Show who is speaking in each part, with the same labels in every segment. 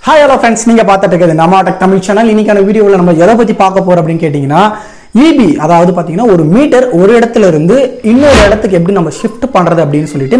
Speaker 1: Hi hello friends, நீங்க பார்த்துட்டு இருக்கிறது நம்ம டெக் தமிழ் சேனல். இன்னைக்கான வீடியோவில் நம்ம எதை பத்தி பார்க்க போறோம் அப்படின்னு கேட்டீங்கன்னா, EB அதாவது பாத்தீங்கன்னா ஒரு மீட்டர் ஒரு இடத்துல இருந்து இன்னொரு இடத்துக்கு எப்படி நம்ம ஷிஃப்ட் பண்றது அப்படின்னு சொல்லிட்டு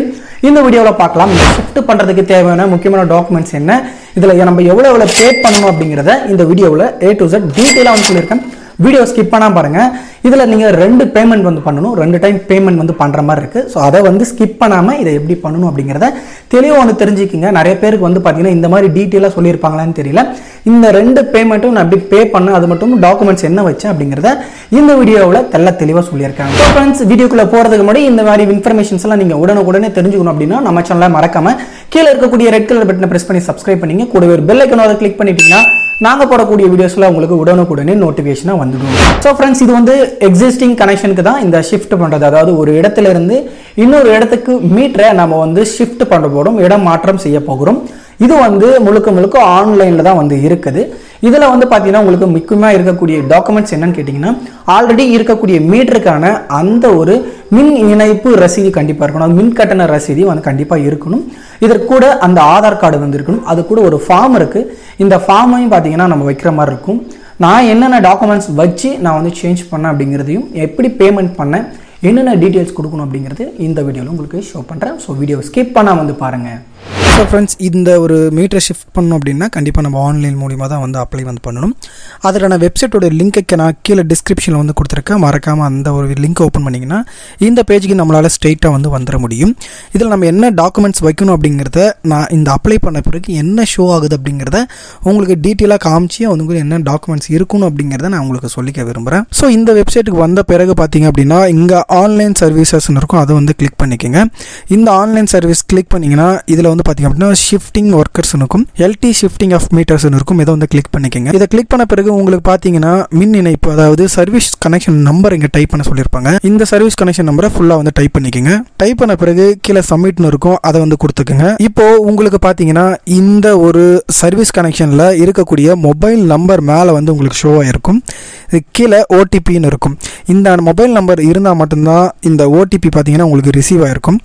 Speaker 1: இந்த வீடியோவில் பார்க்கலாம். ஷிஃப்ட் பண்றதுக்கு தேவையான முக்கியமான டாக்குமெண்ட்ஸ் என்ன, இதுல நம்ம எவ்வளவு பே பண்ணணும் அப்படிங்கறத இந்த வீடியோவில் A to Z டீடைலா வந்து சொல்லியிருக்கேன். வீடியோ ஸ்கிப் பண்ணாம பாருங்க. இதுல நீங்க ரெண்டு பேமெண்ட் வந்து பண்ணணும், ரெண்டு டைம் பேமெண்ட் வந்து பண்ற மாதிரி இருக்கு. ஸோ அதை வந்து ஸ்கிப் பண்ணாம இதை எப்படி பண்ணணும் அப்படிங்கிறத தெளிவாக வந்து தெரிஞ்சுக்கிங்க. நிறைய பேருக்கு வந்து பாத்தீங்கன்னா இந்த மாதிரி டீட்டெயிலாக சொல்லியிருப்பாங்களான்னு தெரியல. இந்த ரெண்டு பேமெண்ட்டும் நான் எப்படி பே பண்ண, அது மட்டும் டாக்குமெண்ட்ஸ் என்ன வச்சேன் அப்படிங்கிறத இந்த வீடியோவில் தெளிவாக சொல்லியிருக்காங்க. ஸோ ஃப்ரெண்ட்ஸ், வீடியோக்குள்ள போறதுக்கு முன்னாடி இந்த மாதிரி இன்ஃபர்மேஷன்ஸ் எல்லாம் நீங்க உடனே தெரிஞ்சுக்கணும் அப்படின்னா நம்ம சேனலை மறக்காம கீழே இருக்கக்கூடிய ரெட் கலர் பட்டனை பிரஸ் பண்ணி சப்ஸ்கிரைப் பண்ணீங்க. கூடவே ஒரு பெல் ஐக்கானை கிளிக் பண்ணிட்டீங்கன்னா நாங்க போடக்கூடிய வீடியோஸ்ல உங்களுக்கு உடனே நோட்டிபிகேஷனா வந்துடும். ஸோ ஃப்ரெண்ட்ஸ், இது வந்து எக்ஸிஸ்டிங் கனெக்ஷனுக்கு தான் இந்த ஷிஃப்ட் பண்றது. அதாவது ஒரு இடத்துல இருந்து இன்னொரு இடத்துக்கு மீட்டரை நம்ம வந்து ஷிஃப்ட் பண்ண போறோம், இடம் மாற்றம் செய்ய போகிறோம். இது வந்து முழுக்க ஆன்லைன்ல தான் வந்து இருக்குது. இதுல வந்து பாத்தீங்கன்னா உங்களுக்கு முக்கியமா இருக்கக்கூடிய டாக்குமெண்ட்ஸ் என்னன்னு கேட்டீங்கன்னா, ஆல்ரெடி இருக்கக்கூடிய மீட்டருக்கான அந்த ஒரு மின் இணைப்பு ரசீது கண்டிப்பா இருக்கணும், மின் கட்டண ரசீது வந்து கண்டிப்பா இருக்கணும். இதற்கு கூட அந்த ஆதார் கார்டு வந்து இருக்கணும். அது கூட ஒரு ஃபார்ம் இருக்கு. இந்த ஃபார்மையும் பாத்தீங்கன்னா நம்ம வைக்கிற மாதிரி இருக்கும். நான் என்னென்ன டாக்குமெண்ட்ஸ் வச்சு நான் வந்து சேஞ்ச் பண்ணேன் அப்படிங்கிறதையும், எப்படி பேமெண்ட் பண்ணேன், என்னென்ன டீட்டெயில்ஸ் கொடுக்கணும் அப்படிங்கிறது இந்த வீடியோவில் உங்களுக்கு ஷோ பண்ணுறேன். ஸோ வீடியோவை ஸ்கிப் பண்ணால் வந்து பாருங்கள். ஸோ ஃப்ரெண்ட்ஸ், இந்த ஒரு மீட்டரை ஷிஃப்ட் பண்ணணும் அப்படின்னா கண்டிப்பாக நம்ம ஆன்லைன் மூலிமா தான் வந்து அப்ளை வந்து பண்ணணும். அதற்கான வெப்சைட்டோட லிங்க்கு நான் கீழே டிஸ்கிரிப்ஷனில் வந்து கொடுத்துருக்கேன். மறக்காமல் அந்த ஒரு லிங்க் ஓப்பன் பண்ணிங்கன்னா இந்த பேஜுக்கு நம்மளால் ஸ்ட்ரெயிட்டாக வந்து வந்துட முடியும். இதில் நம்ம என்ன டாக்குமெண்ட்ஸ் வைக்கணும் அப்படிங்கிறத நான் இந்த அப்ளை பண்ண பிறகு என்ன ஷோ ஆகுது அப்படிங்கிறத உங்களுக்கு டீட்டெயிலாக காமிச்சு உங்களுக்கு என்ன டாக்குமெண்ட்ஸ் இருக்கணும் அப்படிங்கிறத நான் உங்களுக்கு சொல்லிக்க விரும்புகிறேன். ஸோ இந்த வெப்சைட்டுக்கு வந்த பிறகு பார்த்தீங்க அப்படின்னா இங்கே ஆன்லைன் சர்வீசஸ்ன்னு இருக்கும், அதை வந்து கிளிக் பண்ணிக்கோங்க. இந்த ஆன்லைன் சர்வீஸ் கிளிக் பண்ணிங்கன்னா இதில் வந்து பார்த்தீங்க அப்படின்னா ஷிஃப்டிங் ஒர்க்கர்ஸ் இருக்கும், LT ஷிஃப்டிங் ஆஃப் மீட்டர்ஸ் இருக்கும். இதை வந்து கிளிக் பண்ணிக்கோங்க. இதை கிளிக் பண்ண பிறகு உங்களுக்கு பார்த்தீங்கன்னா மின் இணைப்பு, அதாவது சர்வீஸ் கனெக்ஷன் நம்பர் இங்கே டைப் பண்ண சொல்லியிருப்பாங்க. இந்த சர்வீஸ் கனெக்ஷன் நம்பரை ஃபுல்லாக வந்து டைப் பண்ணிக்கோங்க. டைப் பண்ண பிறகு கீழே சப்மிட்னு இருக்கும், அதை வந்து கொடுத்துக்குங்க. இப்போ உங்களுக்கு பார்த்தீங்கன்னா இந்த ஒரு சர்வீஸ் கனெக்ஷனில் இருக்கக்கூடிய மொபைல் நம்பர் மேலே வந்து உங்களுக்கு ஷோ ஆகிருக்கும். கீழே OTPன்னு இருக்கும். இந்த மொபைல் நம்பர் இருந்தால் மட்டும்தான் இந்த OTP பார்த்தீங்கன்னா உங்களுக்கு ரிசீவ் ஆகிருக்கும்.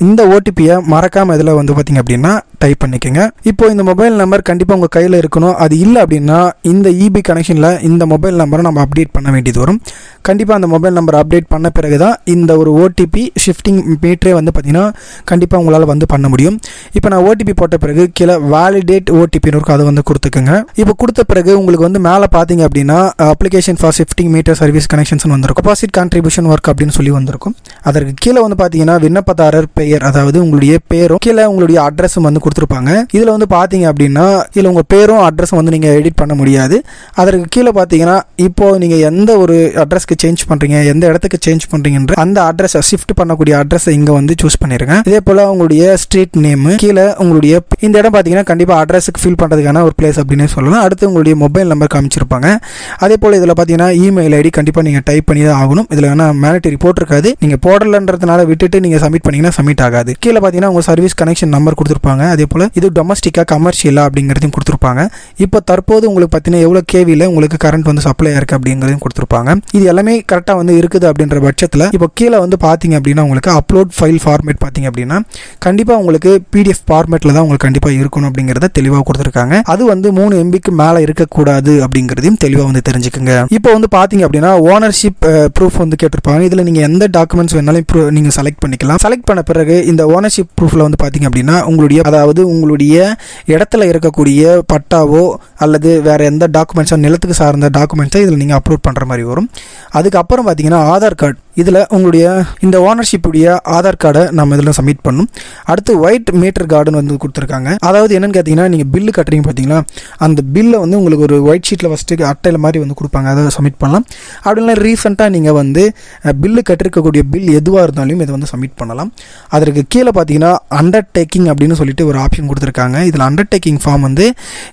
Speaker 1: இந்த OTPயை மறக்காமல் இதில் வந்து பார்த்தீங்க அப்படின்னா டைப் பண்ணிக்கோங்க. இப்போ இந்த மொபைல் நம்பர் கண்டிப்பாக உங்கள் கையில் இருக்கணும். அது இல்லை அப்படின்னா இந்த EB கனெக்ஷனில் இந்த மொபைல் நம்பரை நம்ம அப்டேட் பண்ண வேண்டியது வரும். கண்டிப்பாக அந்த மொபைல் நம்பர் அப்டேட் பண்ண பிறகு தான் இந்த ஒரு OTP ஷிஃப்டிங் மீட்டரே வந்து பார்த்தீங்கன்னா கண்டிப்பாக உங்களால் வந்து பண்ண முடியும். இப்போ நான் OTP போட்ட பிறகு கீழே வேலிடேட் OTPன்னு இருக்கும், அதை வந்து கொடுத்துக்குங்க. இப்போ கொடுத்த பிறகு உங்களுக்கு வந்து மேலே பார்த்தீங்க அப்படின்னா application for shifting meter service connections வந்திருக்கும், டெபாசிட் கான்ட்ரிபியூஷன் ஒர்க் அப்படின்னு சொல்லி வந்திருக்கும். அதற்கு கீழே வந்து பார்த்தீங்கன்னா விண்ணப்பதாரர் பெயர், அதாவது உங்களுடைய பேரும் கீழே உங்களுடைய அட்ரஸும் வந்து கொடுத்துருப்பாங்க. இதில் வந்து பார்த்தீங்க அப்படின்னா இதில் உங்கள் பேரும் அட்ரஸும் வந்து நீங்கள் எடிட் பண்ண முடியாது. அதற்கு கீழே பார்த்தீங்கன்னா இப்போ நீங்கள் எந்த ஒரு அட்ரஸ்க்கு சேஞ்ச் பண்ணுறீங்க, எந்த இடத்துக்கு சேஞ்ச் பண்ணுறீங்கன்ற அந்த அட்ரஸை ஷிஃப்ட் பண்ணக்கூடிய அட்ரஸை இங்கே வந்து சூஸ் பண்ணிருங்க. இதே போல் உங்களுடைய ஸ்ட்ரீட் நேமு, கீழே உங்களுடைய இந்த இடம் பார்த்தீங்கன்னா கண்டிப்பாக அட்ரஸுக்கு ஃபில் பண்ணுறதுக்கான ஒரு பிளேஸ் அப்படின்னு சொல்லலாம். அடுத்து உங்களுடைய மொபைல் நம்பர் காமிச்சிருப்பாங்க. அதே போல் இதில் பார்த்தீங்கன்னா இமெயில் ஐடி கண்டிப்பாக நீங்கள் டைப் பண்ணி தான் ஆகணும். இதில் வேணா மேனிட்டரி போட்டிருக்காது, நீங்கள் போடலன்றதுனால விட்டுட்டு நீங்கள் சப்மிட் பண்ணிங்கன்னா சப்மிட் ஆகாது. கீழே பார்த்தீங்கன்னா உங்கள் சர்வீஸ் கனெக்ஷன் நம்பர் கொடுத்துருப்பாங்க. அதே போல் இது டொமஸ்டிக்கா கமர்ஷியலா அப்படிங்கிறதையும் கொடுத்துருப்பாங்க. இப்போ தற்போது உங்களுக்கு பார்த்தீங்கன்னா எவ்வளோ கேவியில் உங்களுக்கு கரண்ட் வந்து சப்ளை ஆயிருக்கு அப்படிங்கிறதையும் கொடுத்துருப்பாங்க. இது எல்லாமே கரெக்டாக வந்து இருக்குது அப்படின்ற பட்சத்தில் இப்போ கீழே வந்து பார்த்தீங்க அப்படின்னா உங்களுக்கு அப்லோட் ஃபைல் ஃபார்மேட் பார்த்தீங்க அப்படின்னா கண்டிப்பாக உங்களுக்கு PDF ஃபார்மேட்டில் தான் உங்களுக்கு கண்டிப்பாக இருக்கணும் அப்படிங்கிறத தெளிவாக கொடுத்துருக்காங்க. அது வந்து 3 MBக்கு மேலே இருக்கக்கூடாது அப்படிங்கிறதையும் தெளிவாக வந்து தெரிஞ்சுக்குங்க. இப்போ வந்து பார்த்தீங்க அப்படின்னா ஓனர்ஷிப் ப்ரூஃப் வந்து கேட்டிருப்பாங்க. இதில் நீங்கள் எந்த டாக்குமெண்ட்ஸ் வேணாலும் நீங்கள் செலக்ட் பண்ணிக்கலாம். செலக்ட் பண்ண பிறகு இந்த ஓனர்ஷிப் ப்ரூஃபில் வந்து பார்த்தீங்க அப்படின்னா உங்களுடைய இடத்துல இருக்கக்கூடிய பட்டாவோ அல்லது வேற எந்த டாக்குமெண்ட்ஸோ நிலத்துக்கு சார்ந்த டாக்குமெண்ட்ஸை இதில் நீங்கள் அப்லோட் பண்ணுற மாதிரி வரும். அதுக்கப்புறம் பார்த்தீங்கன்னா ஆதார் கார்டு, இதில் உங்களுடைய இந்த ஓனர்ஷிப்புடைய ஆதார் கார்டை நம்ம இதில் சப்மிட் பண்ணணும். அடுத்து ஒயிட் மீட்டர் கார்டுன்னு வந்து கொடுத்துருக்காங்க. அதாவது என்னன்னு கேட்டிங்கன்னா நீங்கள் பில்லு கட்டுறீங்க பார்த்தீங்களா, அந்த பில்லை வந்து உங்களுக்கு ஒரு ஒயிட் ஷீட்டில் ஃபஸ்ட்டு அட்டையில் மாதிரி வந்து கொடுப்பாங்க, அதை சப்மிட் பண்ணலாம். அப்படின்னா ரீசெண்டாக நீங்கள் வந்து பில்லு கட்டிருக்கக்கூடிய பில் எதுவாக இருந்தாலும் இதை வந்து சப்மிட் பண்ணலாம். அதற்கு கீழே பார்த்தீங்கன்னா அண்டர்டேக்கிங் அப்படின்னு சொல்லிட்டு ஒரு ஆப்ஷன் கொடுத்துருக்காங்க. இதில் அண்டர்டேக்கிங் ஃபார்ம் வந்து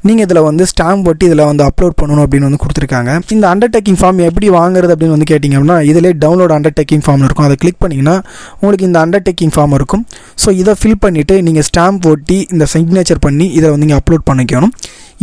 Speaker 1: நீங்கள் இதில் வந்து ஸ்டாம்ப் ஒட்டி இதில் வந்து அப்லோட் பண்ணணும் அப்படின்னு வந்து கொடுத்துருக்காங்க. இந்த அண்டர்டேக்கிங் ஃபார்ம் எப்படி வாங்குறது அப்படின்னு வந்து கேட்டிங்க அப்படின்னா இதிலே டவுன்லோட் அண்டர்டேக்கிங் ஃபார்ம் இருக்கும், அதை கிளிக் பண்ணிங்கன்னா உங்களுக்கு இந்த அண்டர்டேக்கிங் ஃபார்ம் இருக்கும். ஸோ இதை ஃபில் பண்ணிவிட்டு நீங்கள் ஸ்டாம்ப் ஒட்டி இந்த சிக்னேச்சர் பண்ணி இதை வந்து நீங்கள் அப்லோட் பண்ணிக்கணும்.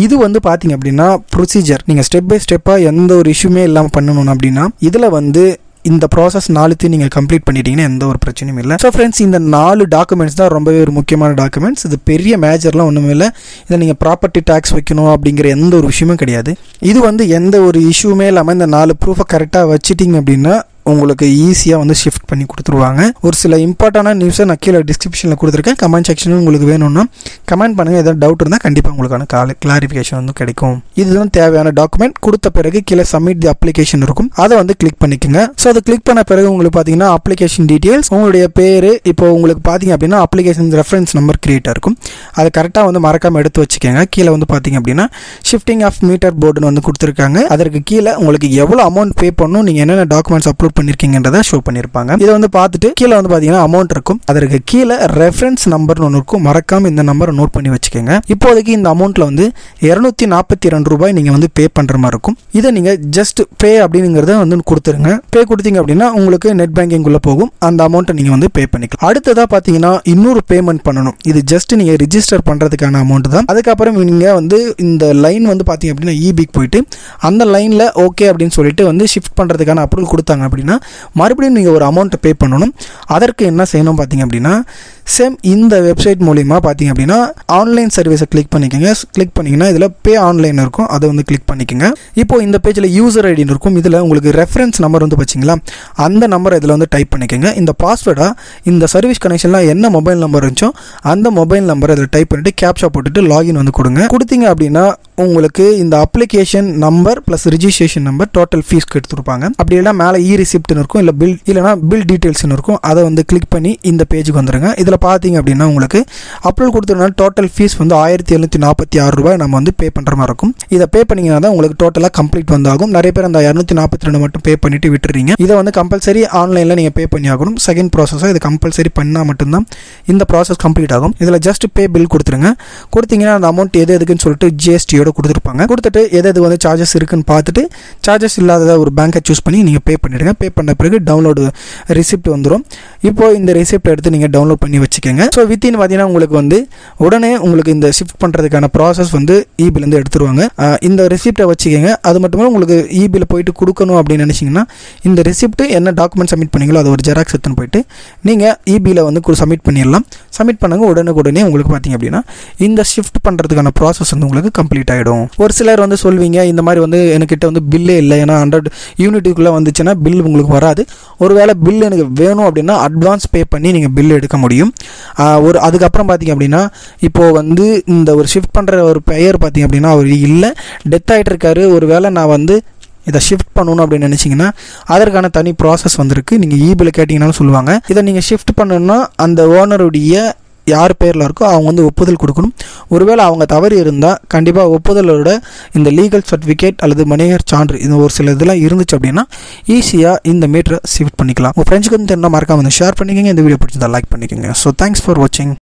Speaker 1: இது வந்து பார்த்தீங்க அப்படின்னா ப்ரொசீஜர், நீங்கள் ஸ்டெப் பை ஸ்டெப்பாக எந்த ஒரு இஷ்யூமே இல்லாமல் பண்ணணும் அப்படின்னா இதில் வந்து இந்த ப்ராசஸ் 4 நீங்கள் கம்ப்ளீட் பண்ணிட்டீங்கன்னா எந்த ஒரு பிரச்சனையும் இல்லை. ஸோ ஃப்ரெண்ட்ஸ், இந்த 4 டாக்குமெண்ட்ஸ் தான் ரொம்பவே ஒரு முக்கியமான டாக்குமெண்ட்ஸ். இது பெரிய மேஜர்லாம் ஒன்றுமே இல்லை. இதை நீங்கள் ப்ராப்பர்ட்டி டேக்ஸ் வைக்கணும் அப்படிங்கிற எந்த ஒரு விஷயமும் கிடையாது. இது வந்து எந்த ஒரு இஷ்யூமே இல்லாமல் இந்த 4 ப்ரூஃபை கரெக்டாக வச்சுட்டிங்க அப்படின்னா உங்களுக்கு ஈஸியாக வந்து ஷிஃப்ட் பண்ணி கொடுத்துருவாங்க. ஒரு சில இம்பார்ட்டண்டான நியூஸை நான் கீழே டிஸ்கிரிப்ஷனில் கொடுத்துருக்கேன். கமெண்ட் செக்ஷனில் உங்களுக்கு வேணும்னா கமெண்ட் பண்ணுங்கள். ஏதாவது டவுட் இருந்தால் கண்டிப்பாக உங்களுக்கான கிளாரிஃபிகேஷன் வந்து கிடைக்கும். இதுதான் தேவையான டாக்குமெண்ட். கொடுத்த பிறகு கீழே சப்மிட் தி அப்ளிகேஷன் இருக்கும், அதை வந்து கிளிக் பண்ணிக்கோங்க. ஸோ அதை கிளிக் பண்ண பிறகு உங்களுக்கு பார்த்தீங்கன்னா அப்ளிகேஷன் டீட்டெயில்ஸ், உங்களுடைய பேர், இப்போ உங்களுக்கு பார்த்தீங்க அப்படின்னா அப்ளிகேஷன் ரெஃபரன்ஸ் நம்பர் கிரியேட் இருக்கும். அதை கரெக்டாக வந்து மறக்காமல் எடுத்து வச்சுக்கோங்க. கீழே வந்து பார்த்தீங்க அப்படின்னா ஷிஃப்டிங் ஆஃப் மீட்டர் போர்டுன்னு வந்து கொடுத்துருக்காங்க. அதற்கு கீழே உங்களுக்கு எவ்வளோ அமௌண்ட் பே பண்ணணும், நீங்கள் என்னென்ன டாக்குமெண்ட்ஸ் அப்லோட் பண்ணிருக்கீங்கன்றதை ஷோ பண்ணிருப்பாங்க. இதை வந்து பார்த்துட்டு கீழே வந்து பாத்தீங்கன்னா அமௌண்ட் இருக்கும். அதற்கு கீழே ரெஃபரன்ஸ் நம்பர்னு ஒன்று இருக்கும். மறக்காம இந்த நம்பரை நோட் பண்ணி வச்சுக்கோங்க. இப்போதைக்கு இந்த அமௌண்ட்ல வந்து 242 ரூபாய் நீங்க வந்து பே பண்ற மாதிரி இருக்கும். இதை நீங்க ஜஸ்ட் பே அப்படிங்கிறத வந்து கொடுத்துருங்க. பே கொடுத்தீங்க அப்படின்னா உங்களுக்கு நெட் பேங்கிங் உள்ள போகும். அந்த அமௌண்ட்டை நீங்க வந்து பே பண்ணிக்கலாம். அடுத்ததா பாத்தீங்கன்னா இன்னொரு பேமெண்ட் பண்ணணும். இது ஜஸ்ட் நீங்க ரிஜிஸ்டர் பண்றதுக்கான அமௌண்ட் தான். அதுக்கப்புறம் நீங்க வந்து இந்த லைன் வந்து பாத்தீங்க அப்படின்னா இபிக்கு போயிட்டு அந்த லைன்ல ஓகே அப்படின்னு சொல்லிட்டு வந்து ஷிஃப்ட் பண்றதுக்கான அப்ரூவல் கொடுத்தாங்க அப்படின்னா மறுபடியும் நீங்கள் ஒரு அமௌண்ட்டை பே பண்ணணும். அதற்கு என்ன செய்யணும் பார்த்தீங்க அப்படின்னா சேம் இந்த வெப்சைட் மூலிமா பார்த்தீங்க அப்படின்னா ஆன்லைன் சர்வீஸை கிளிக் பண்ணிக்கோங்க. கிளிக் பண்ணிங்கன்னா இதில் பே ஆன்லைன் இருக்கும், அதை வந்து கிளிக் பண்ணிக்கோங்க. இப்போ இந்த பேஜில் யூசர் ஐடின்னு இருக்கும். இதில் உங்களுக்கு ரெஃபரன்ஸ் நம்பர் வந்து வச்சிங்களா, அந்த நம்பர் இதில் வந்து டைப் பண்ணிக்கோங்க. இந்த பாஸ்வேர்டாக இந்த சர்வீஸ் கனெக்ஷனில் என்ன மொபைல் நம்பர் இருந்துச்சோ அந்த மொபைல் நம்பரை இதில் டைப் பண்ணிட்டு கேப்சா போட்டுட்டு லாகின் வந்து கொடுங்க. கொடுத்தீங்க அப்படின்னா உங்களுக்கு இந்த application number plus registration number total ஃபீஸ்க்கு எடுத்துருப்பாங்க. அப்படி இல்லைனா மேலே இ ரிசிப்ட்னு இருக்கும், இல்லை பில் இல்லைனா பில் டீட்டெயில்ஸ்னு இருக்கும். அதை வந்து கிளிக் பண்ணி இந்த பேஜுக்கு வந்துருங்க. இதில் பார்த்தீங்க அப்படின்னா உங்களுக்கு அப்லோட் கொடுத்துருந்தா டோட்டல் ஃபீஸ் வந்து 1746 ரூபாய் நம்ம வந்து பே பண்ணுற மாதிரி இருக்கும். இதை பே பண்ணிங்கன்னா தான் உங்களுக்கு டோட்டலாக கம்ப்ளீட் வந்தாகும். நிறைய பேர் அந்த 242 மட்டும் பே பண்ணிட்டு விட்டுறீங்க. இதை வந்து கம்பல்சரி ஆன்லைனில் நீங்கள் பே பண்ணி ஆகணும். செகண்ட் ப்ராசஸாக இது கம்பல்சரி பண்ணால் மட்டும்தான் இந்த ப்ராசஸ் கம்ப்ளீட் ஆகும். இதில் ஜஸ்ட் பே பில் கொடுத்துருங்க. கொடுத்தீங்கன்னா அந்த அமௌண்ட் எது எதுக்குன்னு சொல்லிட்டு ஜிஎஸ்டியோட கொடுத்துருப்பாங்க. கொடுத்துட்டு எது வந்து சார்ஜஸ் இருக்குன்னு பார்த்துட்டு சார்ஜஸ் இல்லாத ஒரு பேங்கை சூஸ் பண்ணி நீங்கள் பே பண்ணிடுங்க. பே பண்ண பிறகு டவுன்லோடு ரிசிப்ட் வந்துடும். இப்போ இந்த ரிசிப்ட் எடுத்து நீங்கள் டவுன்லோட் பண்ணி வச்சுக்கோங்க. ஸோ வித்தின் பார்த்தீங்கன்னா உங்களுக்கு வந்து உடனே உங்களுக்கு இந்த ஷிஃப்ட் பண்ணுறதுக்கான ப்ராசஸ் வந்து இபிலேருந்து எடுத்துருவாங்க. இந்த ரிசிப்டை வச்சுக்கோங்க. அது மட்டும் இல்லை உங்களுக்கு இபியில் போயிட்டு கொடுக்கணும் அப்படின்னு நினச்சிங்கன்னா இந்த ரிசிப்ட் என்ன டாக்குமெண்ட் சப்மிட் பண்ணீங்களோ அதை ஒரு ஜெராக்ஸ் எடுத்துன்னு போயிட்டு நீங்கள் இபியில் வந்து சப்மிட் பண்ணிடலாம். சப்மிட் பண்ணுங்க. உடனே உங்களுக்கு பார்த்தீங்க அப்படின்னா இந்த ஷிஃப்ட் பண்ணுறதுக்கான ப்ராசஸ் வந்து உங்களுக்கு கம்ப்ளீட் ஆகிடும். ஒரு சிலர் வந்து சொல்வீங்க இந்த மாதிரி வந்து என்கிட்ட வந்து பில்லே இல்லை, ஏன்னா 100 யூனிட்டுக்குள்ளே வந்துச்சுன்னா பில் உங்களுக்கு வராது. ஒருவேளை பில் எனக்கு வேணும் அப்படின்னா அட்வான்ஸ் பே பண்ணி நீங்கள் பில் எடுக்க முடியும். அதுக்கப்புறம் பார்த்தீங்க அப்படின்னா இப்போது வந்து இந்த ஒரு ஷிஃப்ட் பண்ணுற ஒரு பெயர் பார்த்தீங்க அப்படின்னா அவர் இல்லை, டெத் ஆகிட்டு இருக்காரு. ஒருவேளை நான் வந்து இதை ஷிஃப்ட் பண்ணணும் அப்படின்னு நினச்சிங்கன்னா அதற்கான தனி ப்ராசஸ் வந்திருக்கு. நீங்கள் இபியில் கேட்டிங்கனாலும் சொல்லுவாங்க. இதை நீங்கள் ஷிஃப்ட் பண்ணணும்னா அந்த ஓனருடைய யார் பேரில் இருக்கோ அவங்க வந்து ஒப்புதல் கொடுக்கணும். ஒருவேளை அவங்க தவறு இருந்தால் கண்டிப்பாக ஒப்புதலோட இந்த லீகல் சர்டிஃபிகேட் அல்லது மணிகர் சான்று இது ஒரு சில இதெல்லாம் இருந்துச்சு அப்படின்னா ஈஸியாக இந்த மீட்டரை ஷிஃப்ட் பண்ணிக்கலாம். உங்கள் ஃப்ரெண்ட்ஸுக்கு வந்து என்ன மறக்காம வந்து ஷேர் பண்ணிக்கோங்க. இந்த வீடியோ பிடிச்சதை லைக் பண்ணிக்கோங்க. ஸோ தேங்க்ஸ் ஃபார் வாட்சிங்.